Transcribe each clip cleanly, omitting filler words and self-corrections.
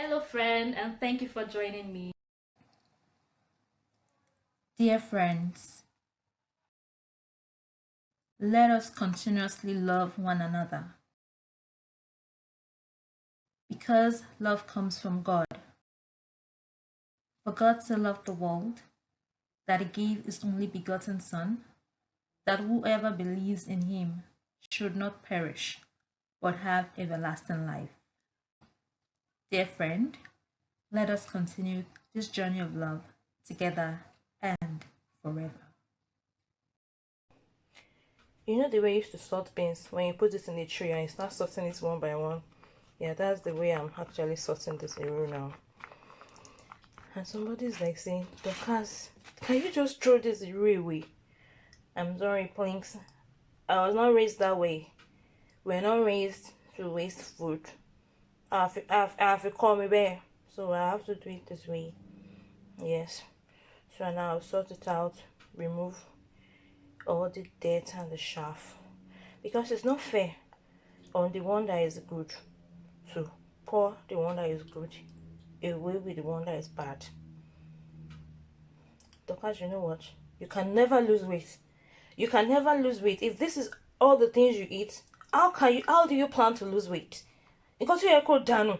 Hello, friend, and thank you for joining me. Dear friends, let us continuously love one another because love comes from God. For God so loved the world that he gave his only begotten Son, that whoever believes in him should not perish, but have everlasting life. Dear friend, let us continue this journey of love together and forever. You know the way you used to sort beans when you put it in the tray and you start sorting it one by one? Yeah, that's the way I'm actually sorting this Iru now. And somebody's like saying, Dorcas, can you just throw this Iru away? I'm sorry, Plinks. I was not raised that way. We're not raised to waste food. I have to call me bear, so I have to do it this way. Yes. So now I'll sort it out, remove all the dirt and the chaff, because it's not fair on the one that is good to pour the one that is good away with the one that is bad. Because you know what? You can never lose weight. You can never lose weight. If this is all the things you eat, how do you plan to lose weight? Because you echo down,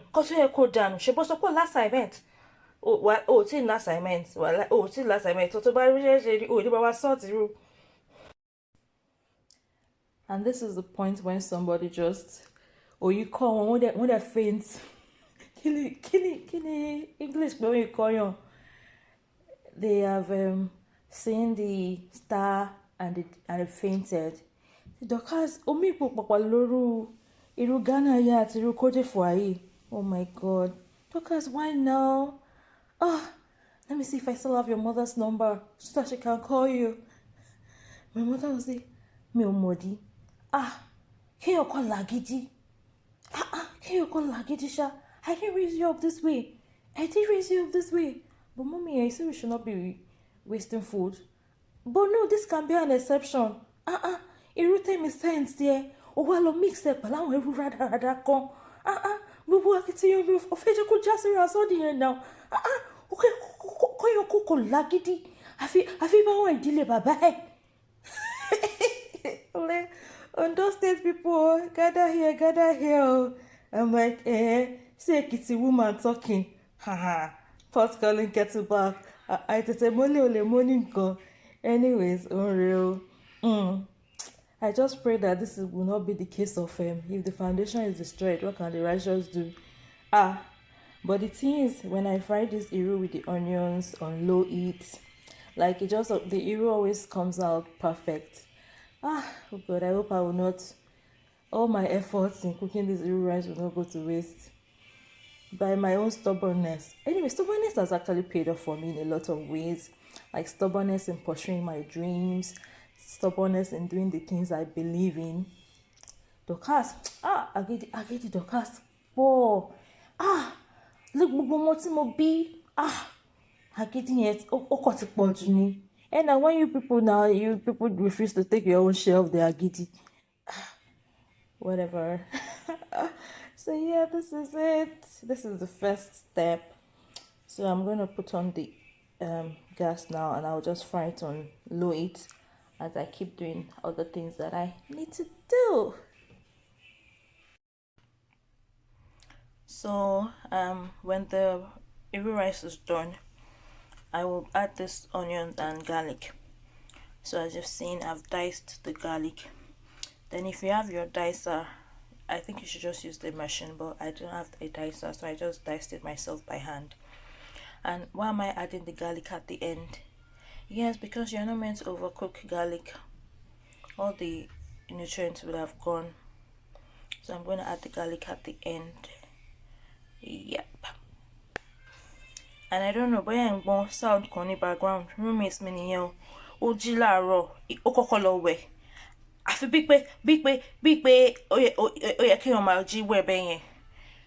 she was supposed last assignment. Till last assignment. Till last assignment. And this is the point when somebody just, you call when they faint. Kill English, when you call you. They have seen the star and it fainted. Dorcas, omi papa loru iru Ghana ya ati iru Cote d'Ivoire. Oh my God, Dorcas, why now? Let me see if I still have your mother's number so that she can call you. My mother will say, mi ò mọ̀dí. Kéèyàn kan làgídí. Kéèyàn kan làgídí ṣá. I didn't raise you up this way. I did raise you up this way. But mommy, I say we should not be wasting food. But no, this can be an exception. Irú tèmi sense there. Ó wá lọ mix ẹ̀ pẹ̀lú àwọn irú rádaràda kan. Gbogbo akitiyan mi ò fẹ́ jẹ́ kó já sí ra sọ́ọ̀dì yẹn náà. Kóyàn kò lágídí. Àfi báwọn ìdílé bàbá ẹ̀. Ondo State people, gather here. I'm like, see Ekiti woman talking. Pot calling kettle back. I morning go. Anyways, unreal. I just pray that this will not be the case of if the foundation is destroyed, what can the righteous do? But the thing is, when I fry this Iru with the onions on low heat, like the Iru always comes out perfect. Oh God, I hope I will not, all my efforts in cooking this Iru rice will not go to waste by my own stubbornness. Anyway, stubbornness has actually paid off for me in a lot of ways, like stubbornness in pursuing my dreams, stubbornness in doing the things I believe in. Dorcas, agidi Dorcas, look gbogbo mo tí mo bí, agidi yẹn ó kò ti pọ̀ jù ni. And now when you people refuse to take your own share of the agidi, whatever. So yeah, this is it. This is the first step. So I'm going to put on the gas now, and I'll just fry it on low heat as I keep doing other things that I need to do. So when the Iru rice is done, I will add this onion and garlic. So as you've seen, I've diced the garlic. Then if you have your dicer, I think you should just use the machine, but I don't have a dicer, so I just diced it myself by hand. And why am I adding the garlic at the end? Yes, because you're not meant to overcook garlic. All the nutrients will have gone. So I'm going to add the garlic at the end. Yep. And I don't know, but I'm going to sound in background. Roommates me niyan o jí láàárọ̀, ó kọ́kọ́ lọ wẹ̀. Àfi bí pé ó yẹ kí wọ́n máa jí wẹ̀ bẹ́ẹ̀ yẹn.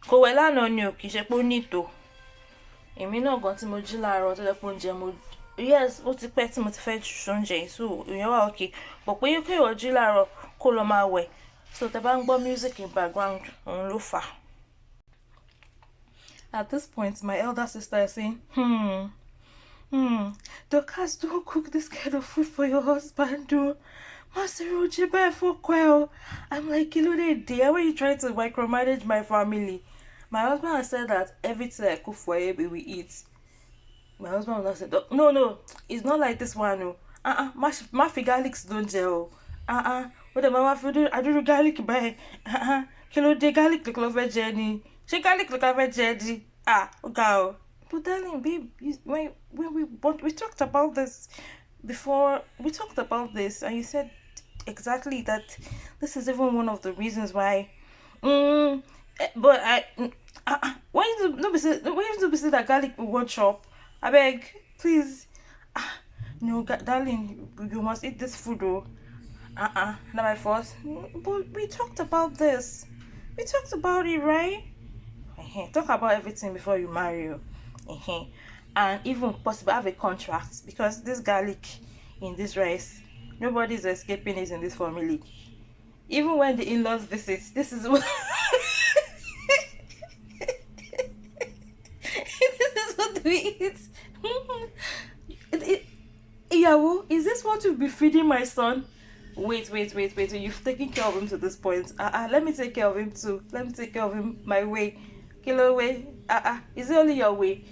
Kò wẹ̀ lánàá ni o, kì í ṣe pé ó nítò. Èmi náà gan tí mo jí láàárọ̀ tó jẹ́ pé oúnjẹ mo, yes, ó ti pẹ́ tí mo ti fẹ́ ṣoúnjẹ, so ìyẹn wà okay. But pé kí wọ́n jí láàárọ̀ kó lọ máa wẹ̀. So tẹ́ bá ń gbọ́ music in background, òun ló fà. At this point, my elder sister is saying, Dorcas, don't cook this kind of food for your husband, do. Master for quail. I'm like, dear, why are you trying to micromanage my family? My husband has said that everything I cook for him, we eat. My husband will not say, no, it's not like this one, no. My garlics don't gel. What the mama food? I do garlic by. Kilo de garlic look over Jenny. She garlic look over Jenny. Okay. But darling, babe, when we talked about this before, we talked about this, and you said exactly that this is even one of the reasons why. But why you no be say that garlic we won't chop? I beg, please. No, darling, you must eat this food, though. Not my fault. But we talked about this. We talked about it, right? Talk about everything before you marry you. And even possibly have a contract, because this garlic in this rice, nobody's escaping it in this family. Even when the in-laws visit, this is what this is what we eat. Iyawo, is this what you'll be feeding my son? Wait. You've taken care of him to this point. Let me take care of him too. Let me take care of him my way. Kilo way. Is it only your way?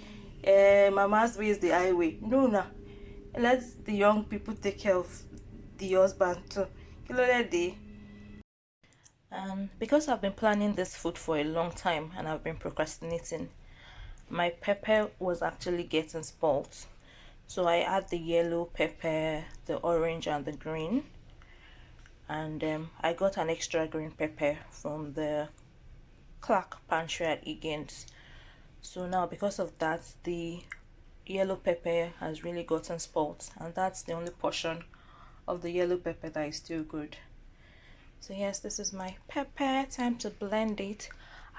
Mama's way is the highway. No. Let the young people take care of the husband too. Kilo day. And because I've been planning this food for a long time and I've been procrastinating, my pepper was actually getting spoiled. So I add the yellow pepper, the orange and the green. And I got an extra green pepper from the Clark pantry at Egan's. So now because of that, the yellow pepper has really gotten spoiled, and that's the only portion of the yellow pepper that is still good. So yes, this is my pepper. Time to blend it.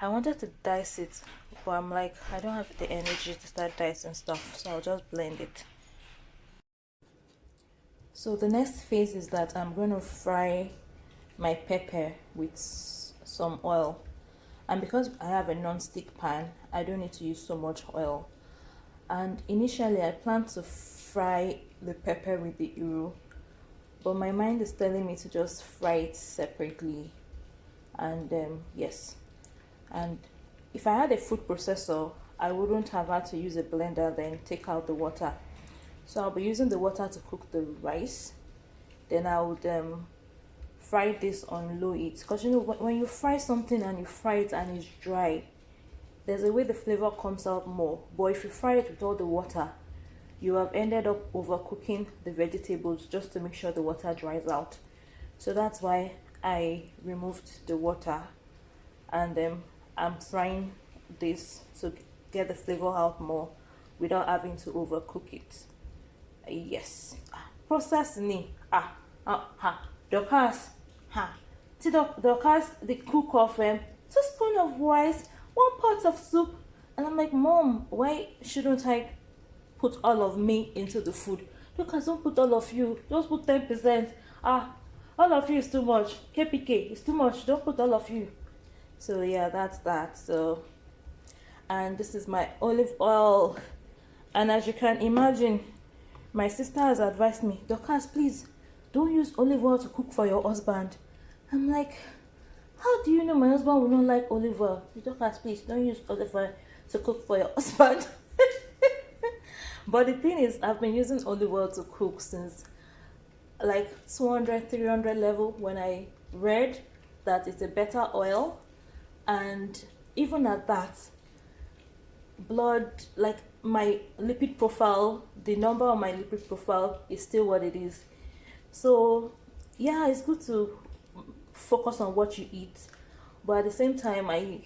I wanted to dice it, but I'm like, I don't have the energy to start dicing stuff, so I'll just blend it. So the next phase is that I'm going to fry my pepper with some oil. And because I have a non-stick pan, I don't need to use so much oil. And initially I planned to fry the pepper with the Iru, but my mind is telling me to just fry it separately. And yes, and if I had a food processor, I wouldn't have had to use a blender then take out the water. So I'll be using the water to cook the rice. Then I would fry this on low heat, because you know when you fry something and you fry it and it's dry, there's a way the flavor comes out more. But if you fry it with all the water, you have ended up overcooking the vegetables just to make sure the water dries out. So that's why I removed the water, and I'm frying this to get the flavor out more without having to overcook it. Yes, process ni Dorcas, see Dorcas, the cook of 2 spoons of rice, 1 pot of soup. And I'm like, Mom, why shouldn't I put all of me into the food? Dorcas, don't put all of you, just put 10%. All of you is too much. KPK is too much, don't put all of you. So yeah, that's that. So, and this is my olive oil, and as you can imagine, my sister has advised me, Dorcas, please don't use olive oil to cook for your husband. I'm like, how do you know my husband will not like olive oil? Dorcas, please don't use olive oil to cook for your husband. But the thing is, I've been using olive oil to cook since like 200, 300 level, when I read that it's a better oil. And even at that, blood, like my lipid profile, the number on my lipid profile is still what it is. So yeah, it's good to focus on what you eat, but at the same time, I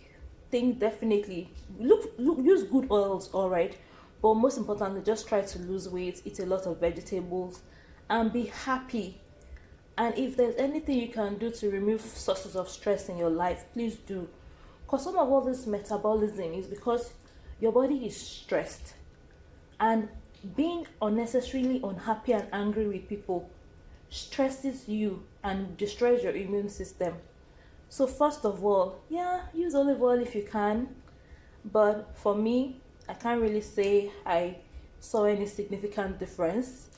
think definitely use good oils, all right, but most importantly, just try to lose weight, eat a lot of vegetables, and be happy. And if there's anything you can do to remove sources of stress in your life, please do, because some of all this metabolism is because your body is stressed, and being unnecessarily unhappy and angry with people stresses you and destroys your immune system. So first of all, yeah, use olive oil if you can, But for me, I can't really say I saw any significant difference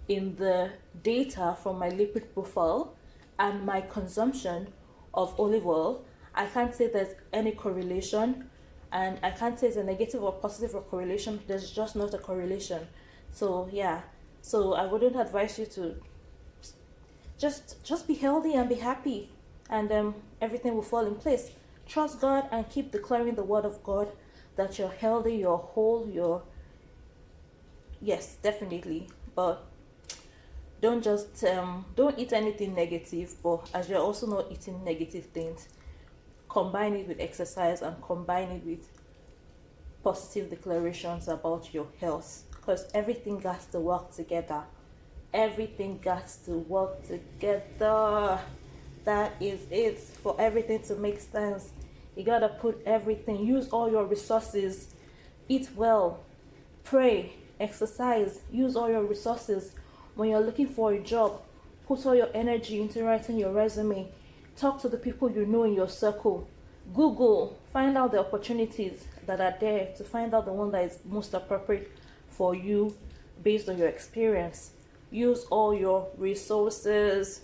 in the data from my lipid profile and my consumption of olive oil. I can't say there's any correlation, and I can't say it's a negative or positive or correlation. There's just not a correlation. So yeah, so I wouldn't advise you to just be healthy and be happy, and everything will fall in place. Trust God and keep declaring the word of God that you're healthy, you're whole, yes, definitely. But don't just don't eat anything negative, but as you're also not eating negative things, combine it with exercise and combine it with positive declarations about your health, because everything got to work together. Everything got to work together. That is it. For everything to make sense, you gotta put everything, use all your resources, eat well, pray, exercise, use all your resources. When you're looking for a job, put all your energy into writing your resume. Talk to the people you know in your circle. Google, find out the opportunities that are there to find out the one that is most appropriate for you based on your experience. Use all your resources.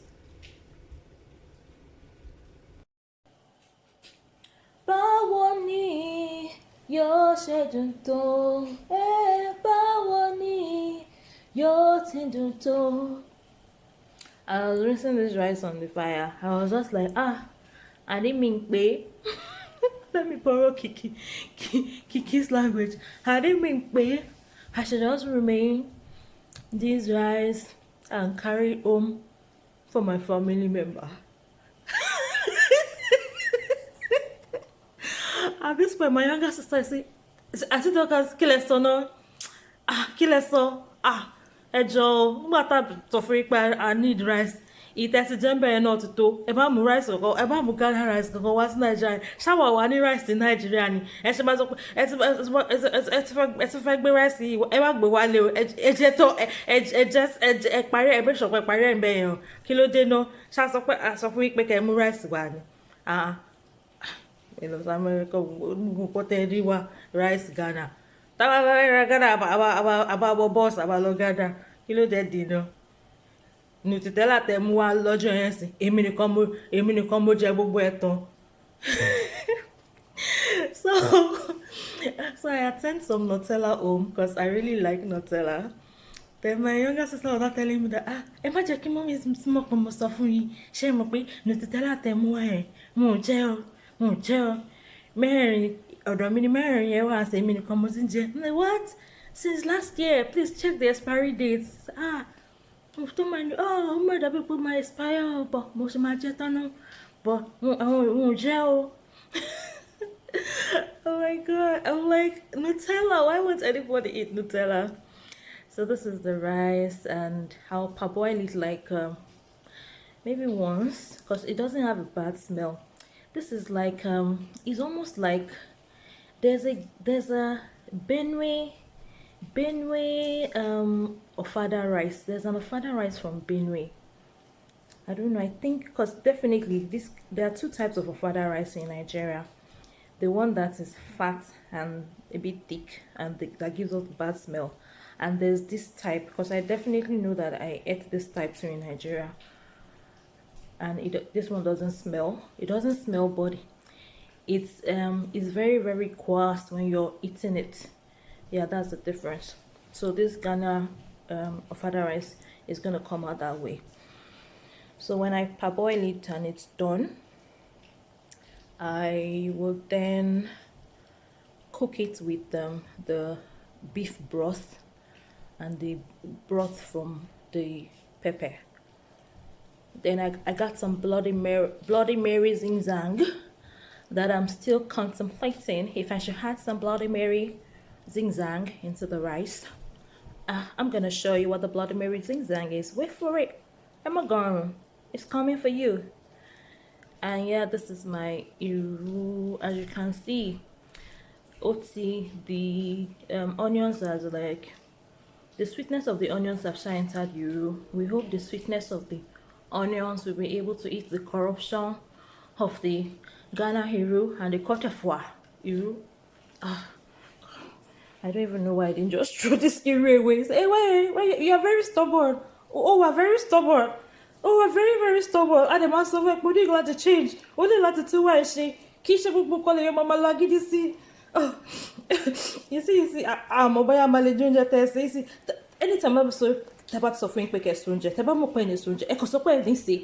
Báwo ni yóò ṣe dùn tó? Báwo ni yóò ti dùn tó? I was rinsing this rice on the fire. I was just like, I didn't mean pé. Let me borrow Kiki's language. I didn't mean pé. I should just remain this rice and carry home for my family member. At this point, my younger sister say, I still talk as kileso no. Kileso. Ẹjọ́, nígbà tá sọ fún yín pé I need rice. Ìtẹ̀sí jẹ́ńbẹ̀ yẹn náà ti tó. Ẹ bá mú rice kankan, ẹ bá mú Ghana rice kankan wá sí Nàìjíríà. Ṣáwà wà ní rice ní Nàìjíríà ni. Ẹ ṣe máa sọ pé ẹ ti fẹ́ gbé rice yìí, ẹ má gbé wálé o. Ẹ jẹ́ tó ẹ parí ẹ bẹ́ẹ̀ sọ̀pẹ́ parí ẹ̀ ń bẹ̀ yẹn o. Kí ló dé náà? Ṣá sọ fún yín pé kẹ́ ẹ mú rice wá ni. In North America, we rice Ghana. Ghana about boss about Ghana. You know that dinner. Nutella tẹ mú wá lọ́jọ́ yẹn sí. Èmi nìkan mo jẹ gbogbo ẹ̀ tán. So I attend some Nutella home because I really like Nutella. Then my younger sister was telling me that ẹ má jẹ́ kí mọ́mí smoke mo sọ fún yín. Ṣé mo pé Nutella tẹ mú wá yẹn mo jẹ o. Mary ọ̀dọ̀ mi ni Mary yẹn wá ṣe èmi nìkan mo ti ń jẹ. I'm like, what? Since last year, please check the expiry date. Oh my God, people might expire, but most of my jet no. But oh my God, I'm like, Nutella, why won't anybody eat Nutella? So this is the rice, and I'll parboil it like maybe once, because it doesn't have a bad smell. This is like it's almost like there's a Benue ofada rice. There's an ofada rice from Benue. I don't know, I think, because definitely there are two types of ofada rice in Nigeria. The one that is fat and a bit thick and that gives off bad smell, and there's this type, because I definitely know that I ate this type too in Nigeria, and this one doesn't smell. It doesn't smell, but it's very, very coarse when you're eating it. Yeah, that's the difference. So this Ghana ofada rice is gonna come out that way. So when I parboil it and it's done, I will then cook it with the beef broth and the broth from the pepper. Then I got some Bloody Mary Zing Zang that I'm still contemplating if I should add some Bloody Mary Zing Zang into the rice. I'm gonna show you what the Bloody Mary Zing Zang is. Wait for it. Emma Garm, it's coming for you. And yeah, this is my Iru. As you can see, Oti, the onions are like, the sweetness of the onions have shined inside Iru. We hope the sweetness of the onions will be able to eat the corruption of the Ghana Iru and the Cote d'Ivoire Iru. I don't even know why I didn't just throw this Iru away. Say, hey, why, you are very stubborn. We're very stubborn. We're very, very stubborn. And the master of work, we need to change. We need to why she. Kisha bubu kole your mama lagi this see. Oh, you see, I'm a boy, I'm a legend. You see, anytime I'm so taba sọ fún yín pé kẹ́ sóúnjẹ tẹ́ bá mọ̀ pé ẹni sóúnjẹ ẹ kò sọ pé ẹni sè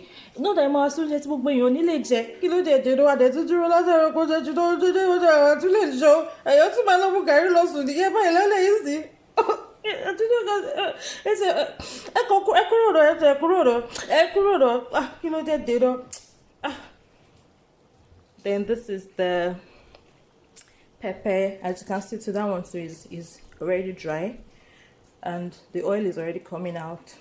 náà dàí máa sóúnjẹ tí gbogbo èèyàn nílé jẹ kí ló dé dèrò adẹ tó dúró látàrí ọkọ jẹ jù tó dúdú ọjà àwọn tún lè jọ ẹyọ tún máa lọ́mú gàrí lọ sùn nìyẹn báyìí lálẹ́ yìí sí. ẹ kúrò rọ ẹ kúrò rọ kí ló dé dèrò. Then this is the pepper. As you can see, to that one too is already dry. And the oil is already coming out,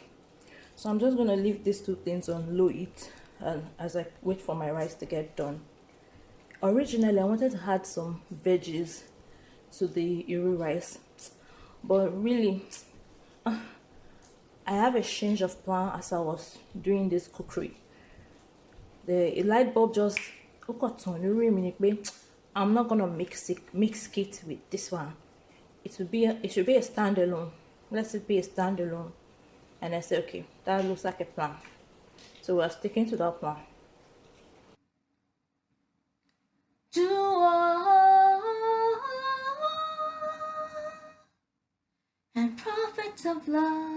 so I'm just gonna leave these two things on low heat and as I wait for my rice to get done. Originally I wanted to add some veggies to the Iru rice, but really I have a change of plan as I was doing this cookery. The light bulb just I'm not gonna mix it with this one. It should be a standalone. Let it be a standalone. And I said, okay, that looks like a plan. So we're sticking to that plan. And prophets of love.